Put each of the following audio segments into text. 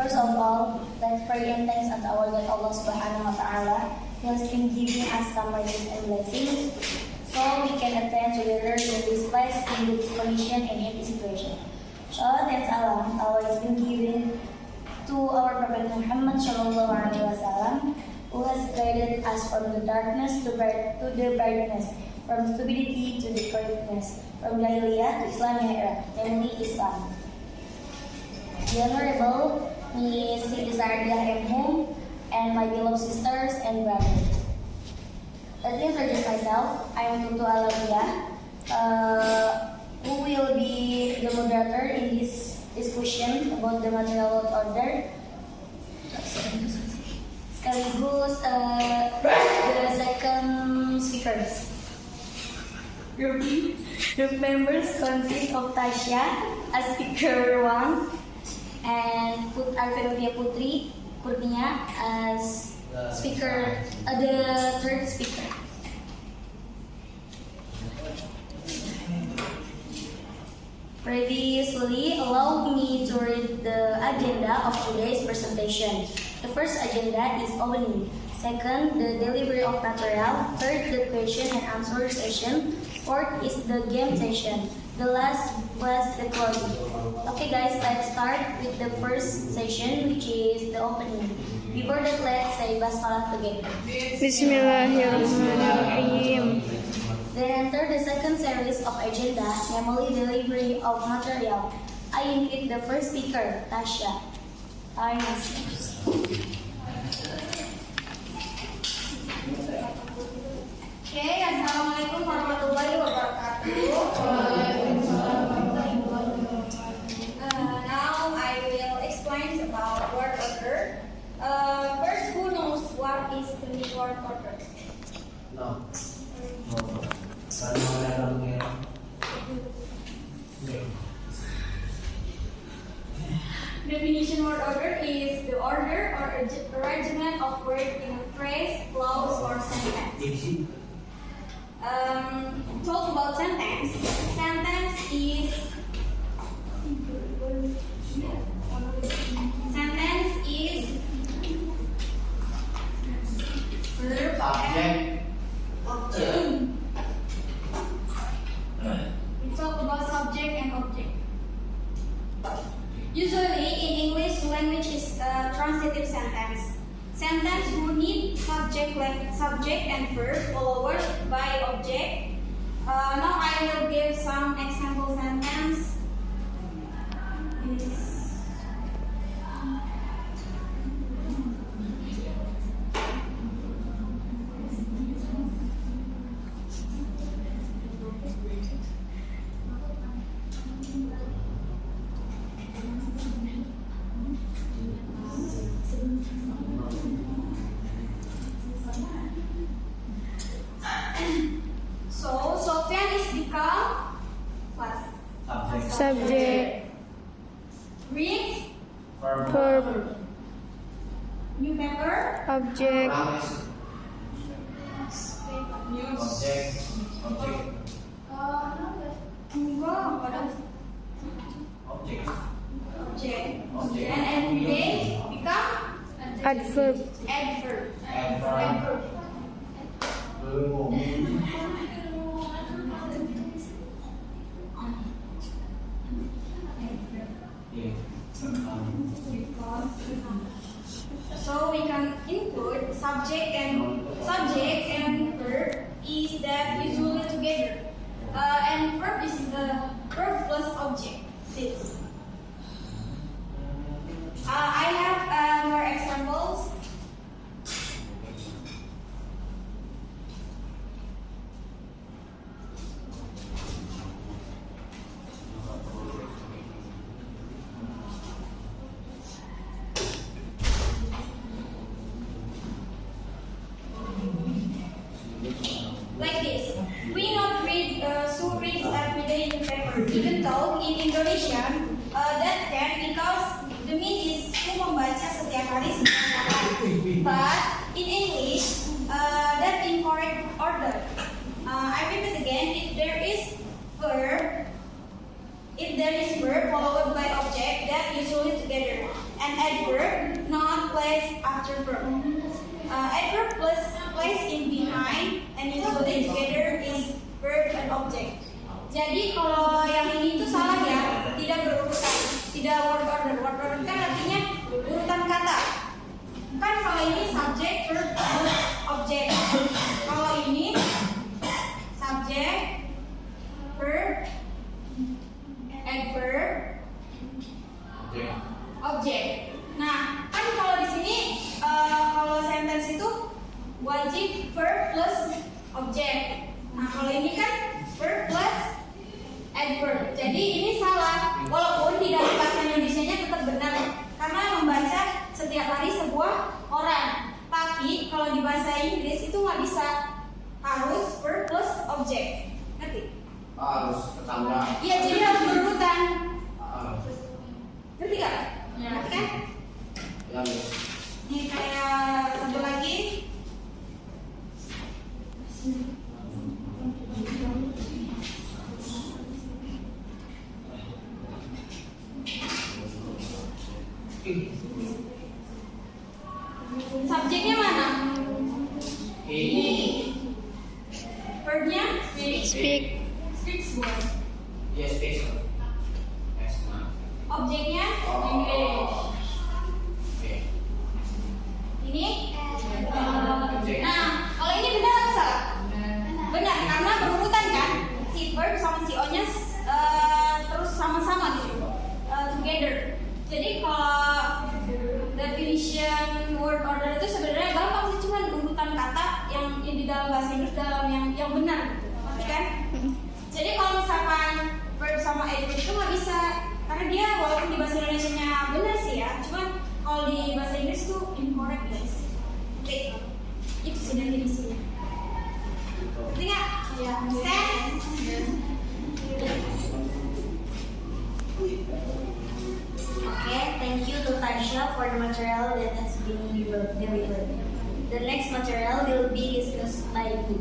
First of all, let's pray and thanks unto our God Allah Subhanahu wa Ta'ala, who has been giving us some mercies and blessings, so we can attend together in this place in this condition and in this situation. So thanks Allah, Allah has been given to our Prophet Muhammad Shallallahu Alaihi Wasallam, who has guided us from the darkness to the brightness, from stupidity to the correctness, from Jahiliyah to Islamic era, namely Islam. The Honorable Miss Siti Sardiah M. Hum and my beloved sisters and brothers. Let me introduce myself. I am Tutu Alamia, who will be the moderator in this discussion about the material order. Sekaligus the second speakers. Group members consist of Tasya as speaker 1 and Arvelia Putri Kurnia as speaker, the third speaker. Previously, allow me to read the agenda of today's presentation. The first agenda is opening. Second, the delivery of material. Third, the question and answer session. Fourth is the game session. The last was the closing. Okay guys, let's start with the first session, which is the opening. Before that, let's say Basmalah together. Bismillahirrahmanirrahim. Then enter the second series of agenda, namely delivery of material. I invite the first speaker, Tasya. Okay, Assalamualaikum warahmatullahi wabarakatuh. Now I will explain about word order. First, who knows what is the word order? No. Definition word order is the order or arrangement of words in a phrase, clause, or sentence. Talk about sentence. Sentence is verb and object. We talk about subject and object. Usually in English language is a transitive sentence. Sentence would need subject like subject and verb followed by object. Now I will give some example sentence. So Sofyan is become what? Subject. Read. Verb. Newspaper. Object. Object. And everyday become Adverb. adverb. So we can include subject and verb is that usually together. And verb is the verb plus object. This. I have more examples. Like this, we not read reads every day in paper. Even though in Indonesian that can because the mean is membaca setiap hari setiap hari. But in English that incorrect order. I repeat again. If there is verb followed by object, that usually together. an adverb not placed after verb. Adverb placed in behind and usually together is verb and object. Jadi kalau yang ini itu salah ya, tidak berurutan, tidak word order. Word order kan artinya urutan kata. Kan kalau ini subject, verb, object. Kalau ini subject, verb, adverb, object. Nah, kan kalau di sini kalau sentence itu wajib verb plus object. Nah, kalau ini kan verb plus adverb. Jadi ini salah. Walaupun di dalam bahasa Indonesianya tetap benar karena membaca setiap hari sebuah orang. Tapi kalau di bahasa Inggris itu nggak bisa, harus verb plus object. Ngerti? Harus tetangga. Iya, jadi harus berurutan. Ngerti gak? Ngerti kan? Ya. Ini kayak satu lagi. Subjeknya mana? Ini. Verbnya? Speak. Speaks bukan? Yes, yes. Yes, nah. Objeknya? Oh. English. Oke. Ini? Nah, kalau ini benar atau salah? Benar, karena berurutan kan? Si verb sama si O-nya terus sama-sama gitu, together. Jadi kalau definition word order itu sebenarnya gampang sih, cuma urutan kata yang di dalam bahasa Inggris dalam yang benar gitu, ngerti kan? Jadi kalau misalkan verb sama adverb itu nggak bisa, karena dia walaupun di bahasa Indonesia-nya benar sih ya, cuman kalau di bahasa Inggris itu incorrect guys. Oke, itu sih definisinya. Ngerti nggak? Ya, understand? Okay, thank you to Tasha for the material that has been delivered. The next material will be discussed by me.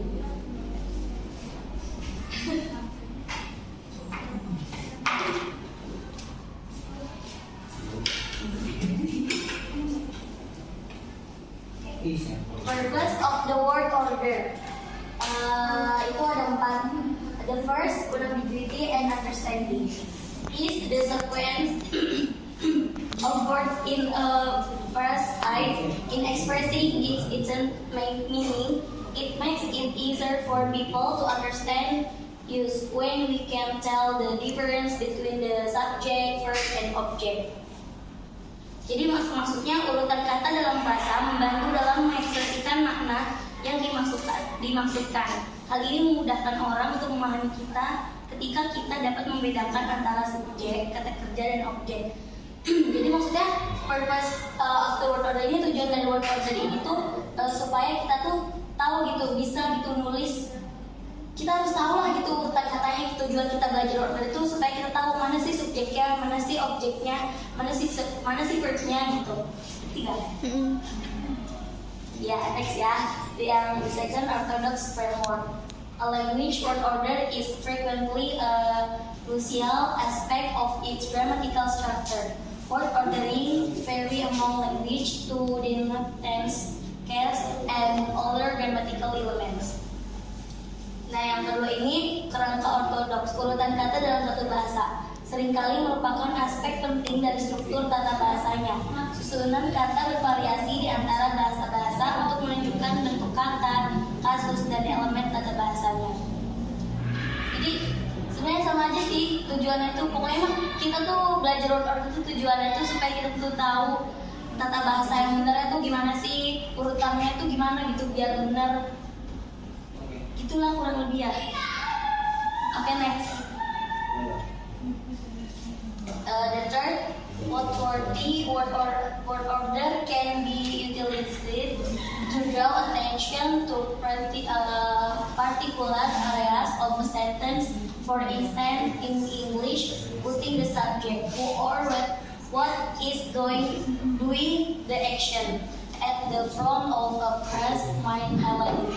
Purpose of the word order. Itu ada 4. The first, unambiguity and understanding. Is the sequence of words in a verse in expressing its meaning. It makes it easier for people to understand use when we can tell the difference between the subject, verb, and object. Jadi maksudnya urutan kata dalam bahasa membantu dalam mengekspresikan makna yang dimaksudkan. Hal ini memudahkan orang untuk memahami kita ketika kita dapat membedakan antara subjek, kata kerja, dan objek. Jadi maksudnya purpose of the word order ini, tujuan dari word order ini tuh supaya kita tuh tahu gitu, bisa gitu nulis. Kita harus tahu lah gitu urutan katanya. Tujuan kita belajar word order itu supaya kita tahu mana sih subjeknya, mana sih objeknya, mana sih verbnya gitu. Tiga. Ya, next ya. Yang the second orthodox framework. A language word order is frequently a crucial aspect of its grammatical structure. Word ordering vary among language to denote tense, case, and other grammatical elements. Nah, yang kedua ini kerangka ortodoks, urutan kata dalam satu bahasa. Seringkali merupakan aspek penting dari struktur tata bahasanya. Susunan kata bervariasi di antara bahasa-bahasa untuk menunjukkan bentuk kata, kasus, dan elemen tata bahasanya. Jadi sebenarnya sama aja sih tujuannya itu. Pokoknya emang kita tuh belajar word order itu tujuannya itu supaya kita tuh tahu tata bahasa yang benar itu gimana sih, urutannya itu gimana gitu biar benar. Gitulah kurang lebih ya. Oke, next. The third, authority word order can be utilized to draw attention to particular areas of a sentence. For instance, in English, putting the subject who or what is doing the action at the front of a phrase might highlight it.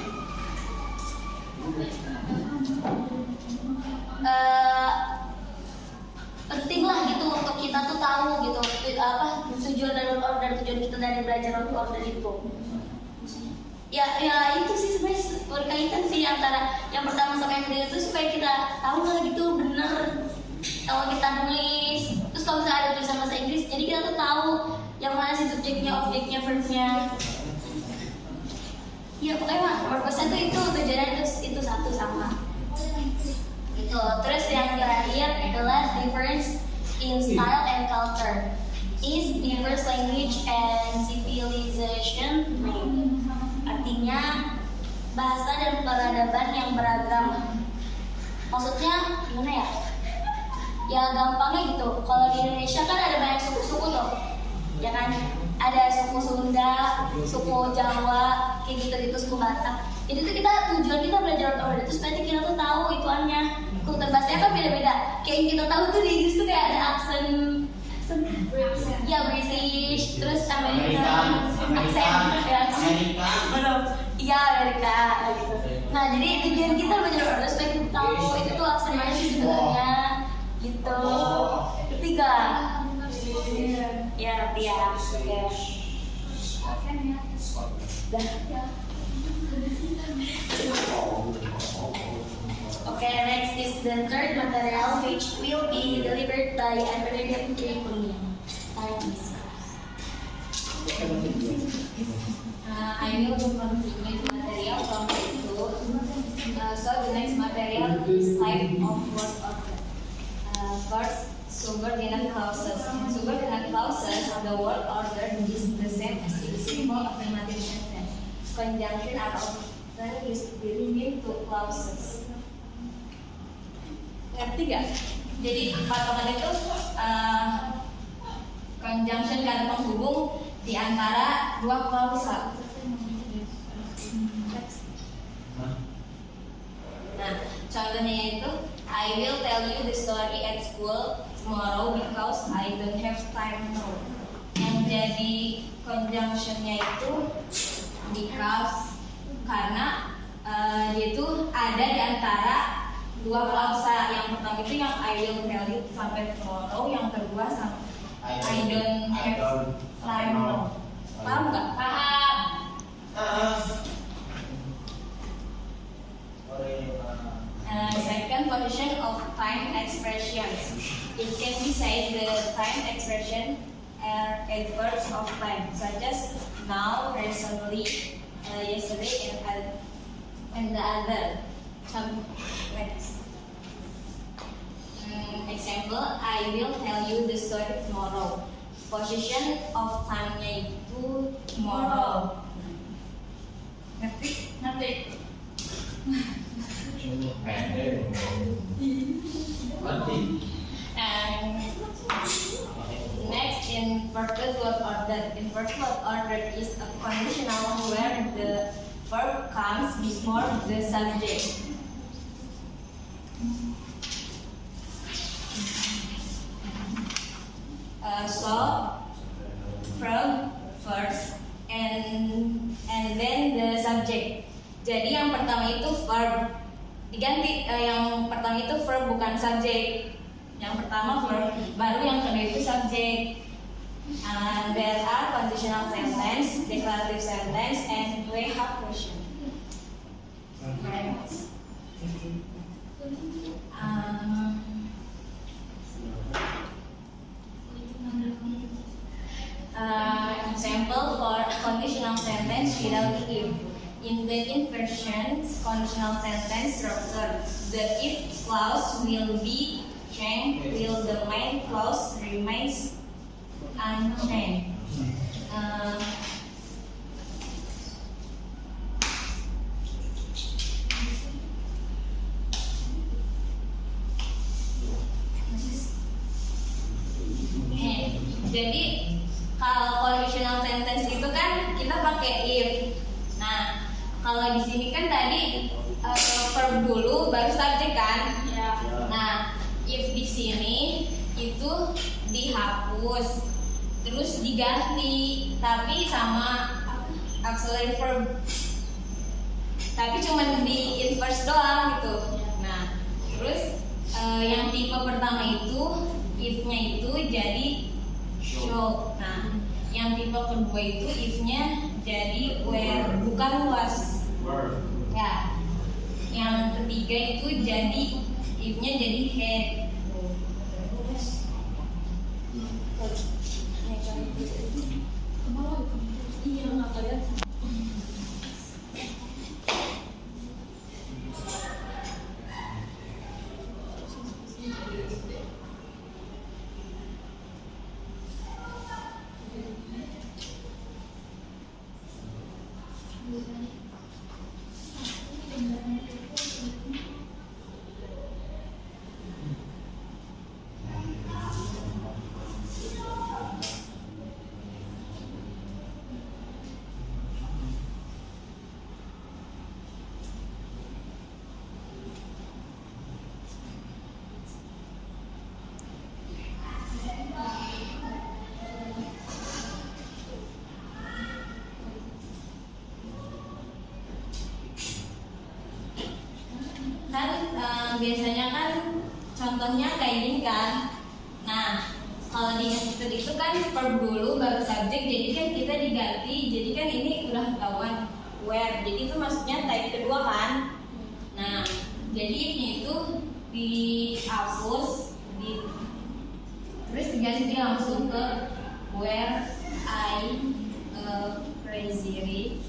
Penting lah gitu untuk kita tuh tahu gitu apa tujuan dari root order, tujuan kita dari belajar root order itu. Ya itu sih sebenarnya berkaitan sih antara yang pertama sama yang kedua itu supaya kita tahu lah gitu bener kalau kita nulis. Terus kalau misalnya ada tulisan bahasa Inggris, jadi kita tuh tahu yang mana sih subjeknya, objeknya, verbnya. Ya pokoknya purpose-nya tuh itu tujuannya itu satu sama. Gitu. Terus yang terakhir, the last difference in style and culture is diverse language and civilization. Artinya bahasa dan peradaban yang beragam. Maksudnya gimana ya? Ya gampangnya gitu. Kalau di Indonesia kan ada banyak suku-suku tuh, ya kan? Ada suku Sunda, suku Jawa, kayak gitu-gitu, suku Batak. Jadi tuh tujuan kita belajar order itu supaya kita tuh tahu ituannya. Kultur bahasanya kan beda-beda. Kayak yang kita tahu tuh di Inggris tuh kayak ada aksen ya British, terus Amerika, iya Amerika gitu. Nah jadi tujuan kita belajar order supaya kita tahu itu tuh aksen mana sih sebenarnya gitu. Ketiga, ya ngerti ya. Okay, next is the third material which will be delivered by academic curriculum. I will continue material from grade 2. So the next material is type of word order. First, subordinate clauses. In subordinate clauses, the word order is the same as in simple affirmative sentence. Conjunction are often used between two clauses. Ngerti gak? Jadi patokan itu conjunction kata penghubung di antara dua klausa. Nah, contohnya itu I will tell you the story at school tomorrow because I don't have time now. Yang jadi conjunctionnya itu because karena dia itu ada di antara dua klausa. Yang pertama itu yang I will tell you sampai tomorrow, yang kedua sama I don't have time now. Paham nggak? Paham. Second position of time expressions. It can be said the time expression are adverbs of time, such as now, recently, yesterday, and the other. Some next. Example, I will tell you the story tomorrow. Position of time-nya itu tomorrow. Ngerti? Ngerti? And next, inverted word order. Inverted word order is a conditional where the verb comes before the subject. So, from first and then the subject. Jadi yang pertama itu verb diganti, yang pertama itu verb bukan subject. Yang pertama verb, baru yang kedua itu subject. There are conditional sentence, declarative sentence, and we have question. Example for conditional sentence without if. In the inversion conditional sentence structure, the if clause will be changed while the main clause remains unchanged. Jadi kalau conditional sentence itu kan kita pakai if. Nah, kalau di sini kan tadi verb dulu baru subjek kan? Ya. Nah, if di sini itu dihapus, terus diganti, tapi sama auxiliary verb. Tapi cuma di inverse doang gitu. Nah, terus yang tipe pertama itu if-nya itu jadi show. Nah, contoh kedua itu if-nya jadi where, bukan was. Were. Ya. Yang ketiga itu jadi if-nya jadi had. Iya, nggak kelihatan. Biasanya kan contohnya kayak gini kan. Nah, kalau di institut itu kan verb dulu baru subjek, jadi kan kita diganti, jadi kan ini udah ketahuan where, jadi itu maksudnya type kedua kan. Nah, jadi if-nya itu dihapus, terus diganti langsung ke where I crazy rich.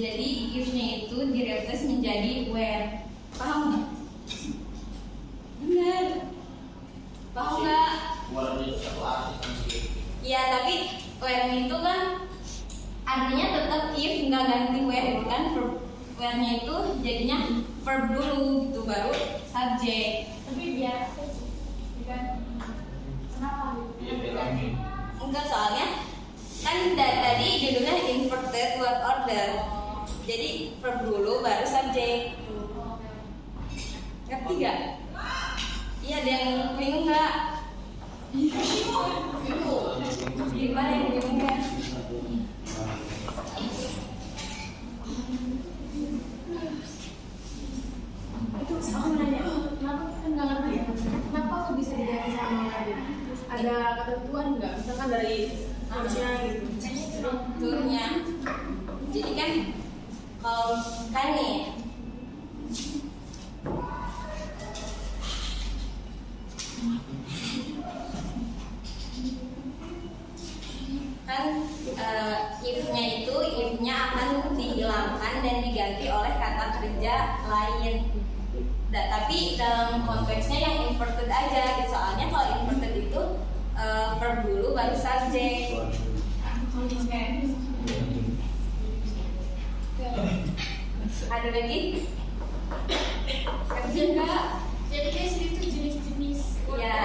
Jadi if-nya itu direplace menjadi where. Paham nggak? Benar. Paham nggak? Were itu satu arti kan sih. Iya, tapi where itu kan artinya tetap if, nggak ganti where itu kan verb. Where-nya itu jadinya verb dulu gitu baru subjek. Tapi biar bukan kenapa? Iya, bilangin. Enggak, soalnya kan tadi judulnya inverted word order. Jadi verb dulu baru subjek. Ngerti gak? Iya, ada yang bingung nggak? Gimana yang bingung ya? Itu aku mau nanya, kenapa kan nggak ngerti ya? Kenapa aku bisa diganti sama lagi? Ada ketentuan nggak? Misalkan dari harusnya gitu. Strukturnya. Jadi kan kalau kan nih kan if-nya akan dihilangkan dan diganti oleh kata kerja lain. Tapi dalam konteksnya yang inverted aja gitu. Soalnya kalau inverted itu verb dulu baru subjek. Ada lagi? Kerja enggak? Jadi guys itu jenis-jenis Iya.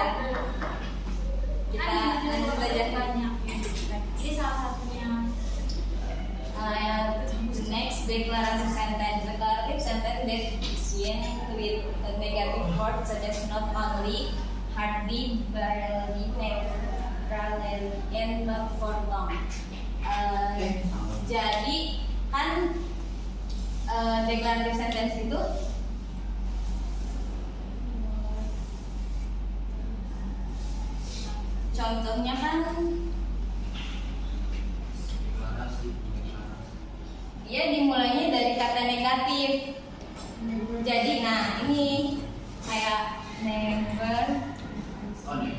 Kita lanjut aja. banyak. Ini salah satunya. Next, declarative sentence. Declarative sentence that begin with a negative word such as not only, hardly, barely, never, and not for long. Jadi kan declarative sentence itu contohnya kan dia dimulainya dari kata negatif. Jadi nah ini kayak never, Oh, nih.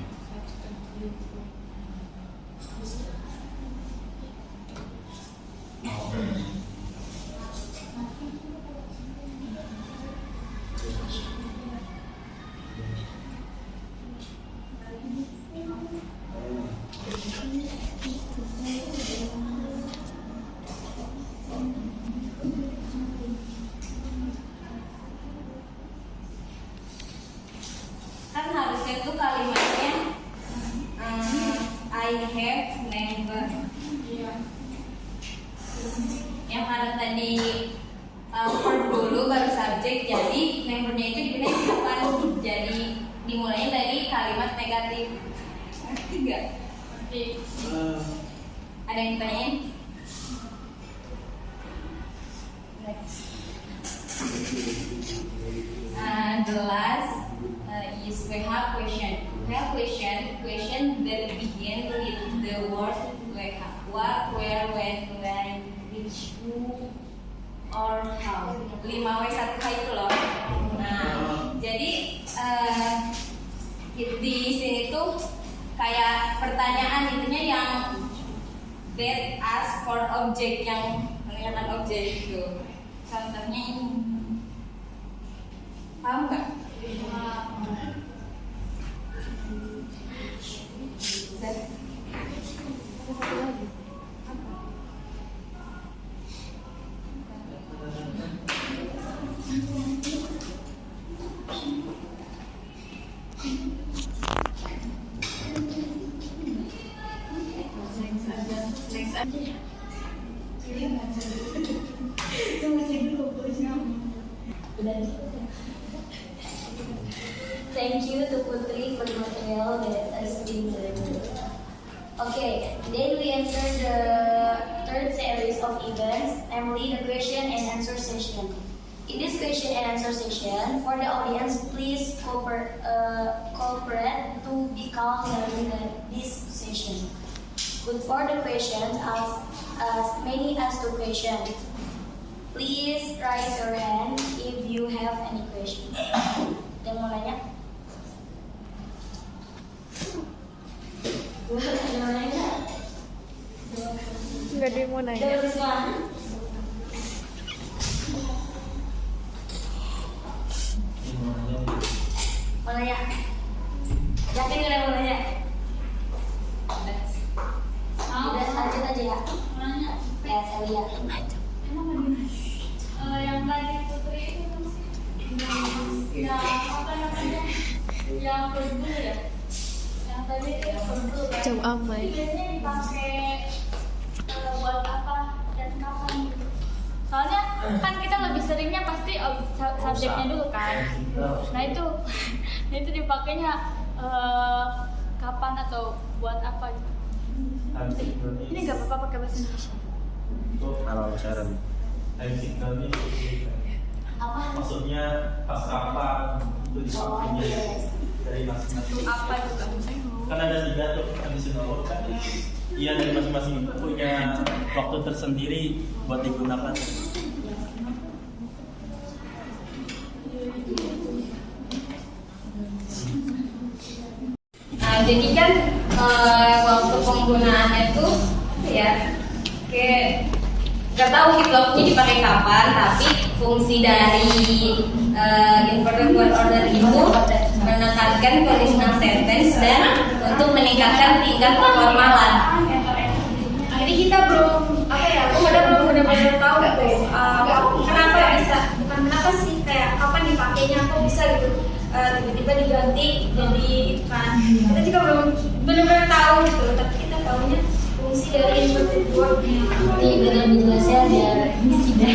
kan harus Ada yang tanyain? Next. The last is we have question. We have question that begin with the word we have. What, where, when, which, who, or how. 5W1H itu loh. Nah, jadi di sini tuh kayak pertanyaan intinya yang that ask for object, yang menanyakan objek itu. Contohnya ini. Paham nggak? Thank you to Putri for the material that has been delivered. Okay, then we enter the third series of events, namely the question and answer session. In this question and answer session, for the audience, please cooperate to be calm during this session. But for the questions, ask as many as 2 questions. Please raise your hand if you have any questions. Yang mau nanya? Ada yang mau nanya? Nggak ada yang mau nanya. Dari Rizwan? Mau nanya? Yakin nggak ada yang mau nanya? Udah lanjut aja ya. Nanya. Ya, saya lihat. Yang tadi Putri itu yang apa namanya? Yang verbal ya? Yang tadi itu verbal kan? Jam aman. Ini biasanya dipakai buat apa dan kapan gitu? Soalnya kan kita lebih seringnya pasti subjeknya dulu kan. Nah itu dipakainya kapan atau buat apa gitu. Ini nggak apa-apa pakai bahasa Indonesia. Halo Sharon. Time signal ini Apa? maksudnya pas kapan itu dipakainya dari masing-masing. Apa juga? Kan ada 3 tuh conditional kan. Iya, dari masing-masing punya waktu tersendiri buat digunakan. Nah, jadi kan waktu penggunaannya tuh ya kayak nggak tahu gitu waktunya dipakai kapan, tapi fungsi dari inverted word order itu menekankan conditional sentence dan untuk meningkatkan tingkat keformalan. Jadi kita belum aku belum benar-benar tahu tuh kenapa bisa, bukan kenapa sih, kayak kapan dipakainya, kok bisa gitu tiba-tiba diganti jadi kan. Kita juga belum benar-benar tahu gitu, tapi kita tahunya fungsi dari inverted word. Ini biar lebih jelasnya biar tidak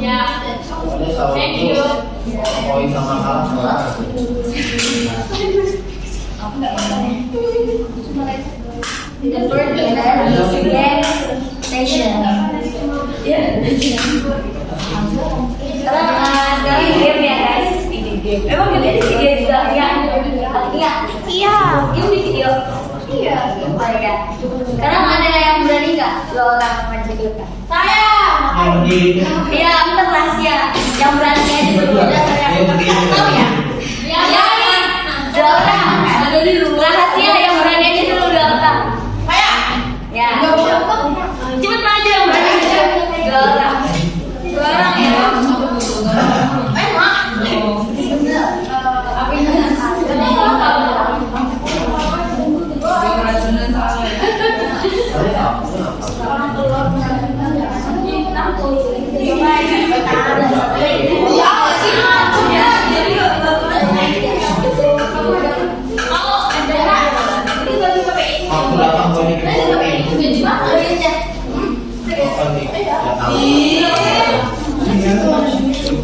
Ya, thank you. Poin sama kalah kelas. The third event is next session. Sekarang game ya guys. Emang gede di video juga ya? Iya. Ini di video. Iya. Oh ya. Sekarang ada yang berani nggak? Lo orang menceritakan. Saya. Iya, untuk rahasia. Yang berani aja dulu. Tahu ya? Ya. Dua orang. Ada di luar. Rahasia yang berani aja dulu 2 orang. Saya. Ya. Cepet maju yang berani aja. 2 orang. 2 orang ya. Aku datang poin ini.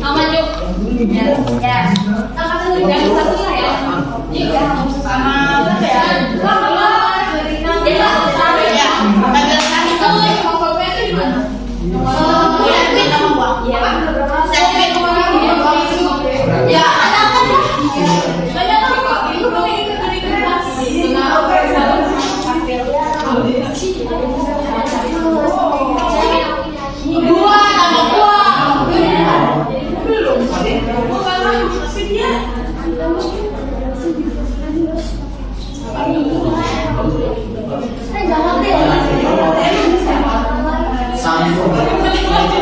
Maju. Ya. Yang satu ya. Iya. Sama ya. Sambung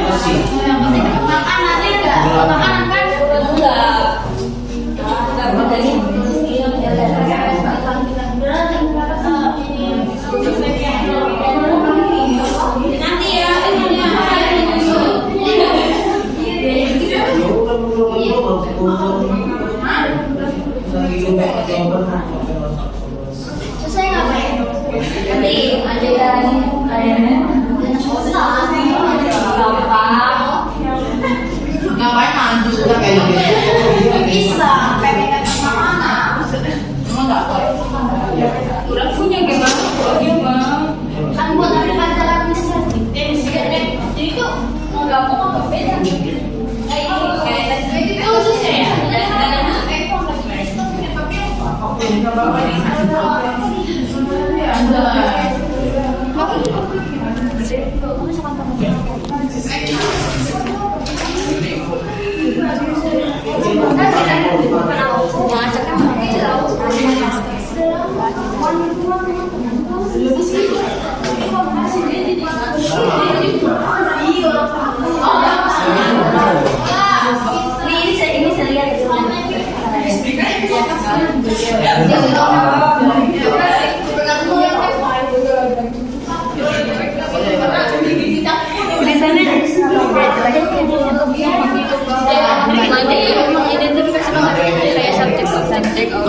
mesin. Nanti ya. Selesai ngapain? Nanti ada Ngapain maju kayak gitu? bisa pengen kemana? Emang nggak tahu. Udah punya gimana? Kan buat ada pelajaran administratif. Jadi tuh nggak mau beda. Itu khususnya ya. Ini saya lihat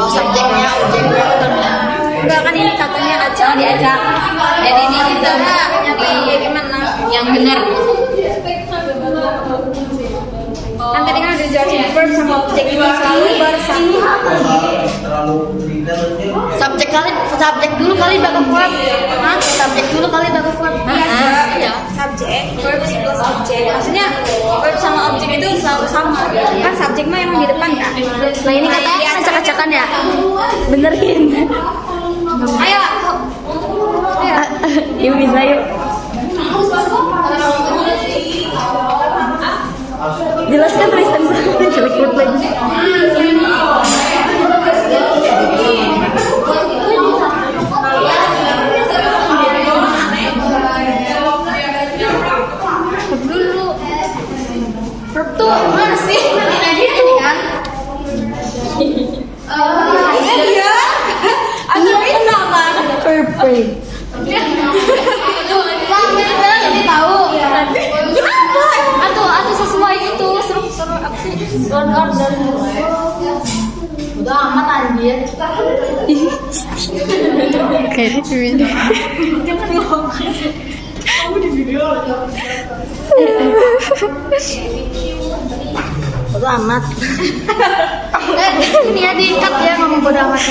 subjeknya enggak kan ini katanya acak diacak jadi ini kita di gimana yang benar kan tadi kan ada jelasin verb sama objek itu selalu bersama Terlalu subjek dulu kali baku verb subjek dulu kali baku verb Ya, subjek, verb plus objek. Maksudnya verb sama objek itu selalu sama. Kan subjek mah emang di depan kan. nah ini katanya acak-acakan ya benerin Ayo. yuk bisa yuk jelaskan tulisan jelek lagi Dulu. Verb tuh mana sih? Gitu kan. Iya. Aku itu apa? perfect Jadi tahu. Kenapa? Atau sesuai itu struktur apa sih? Order. udah amat anjir kayak gitu udah amat ini ya diikat ya ngomong bodo amat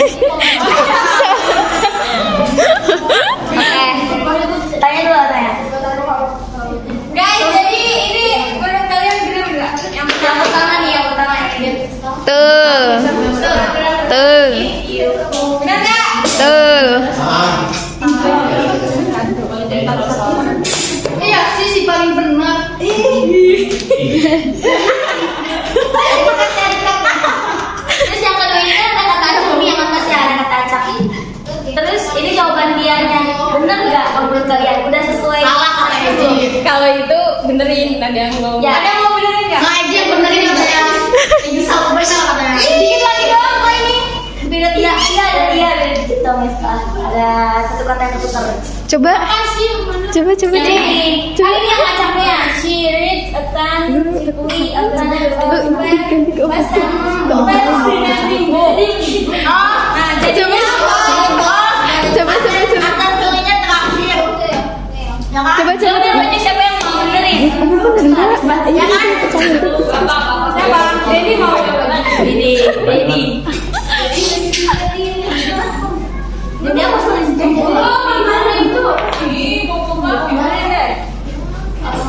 oke tanya dulu tanya Guys, jadi ini menurut kalian benar enggak? Yang pertama nih, yang pertama ini. tuh Benar enggak? iya si paling benar terus yang kedua ini kan ada kata acak ini yang atas ya ada kata acak terus ini jawaban dianya bener nggak menurut kalian udah sesuai salah katanya itu Kalau itu benerin, ada yang mau. ya ada yang mau benerin nggak nggak aja benerin katanya ini salah bener katanya dikit lagi doang kok ini beda dia ada dia beda ada satu kata yang ketukar Coba. Coba. ini kali ini yang acaknya she reads a ton she a ton Coba. siapa yang mau benerin ya kan Siapa? Dedi mau. Dedi jadi apa sih Oh, gimana itu? Ih, mau kemana? Gimana deh?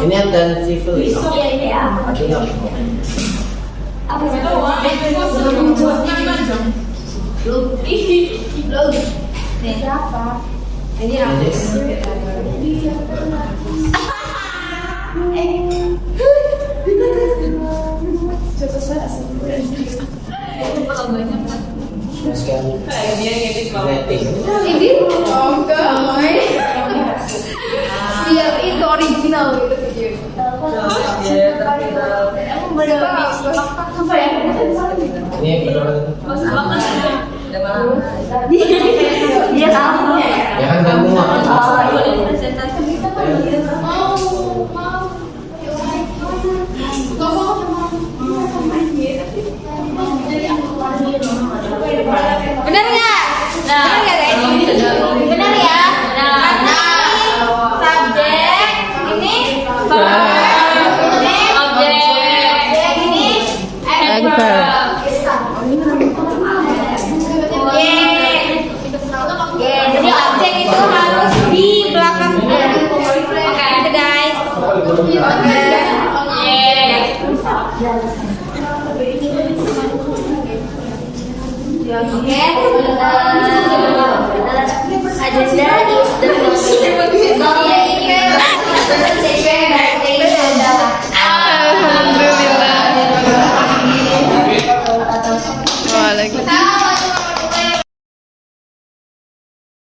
Ini ada civil ya? iya ini ya Ada nggak? apa sih siapa Ini aku. Masukkan rating. Ini biar itu original gitu video. Ini berapa? Dia tahu. Ya kan kamu Benar nggak? Benar nggak guys? Benar ya? Karena subjek ini verb, ini objek, ini adverb. Jadi objek itu harus di belakang verb. Oke, itu guys. Okay. Agenda is the Alhamdulillah. Waalaikumsalam.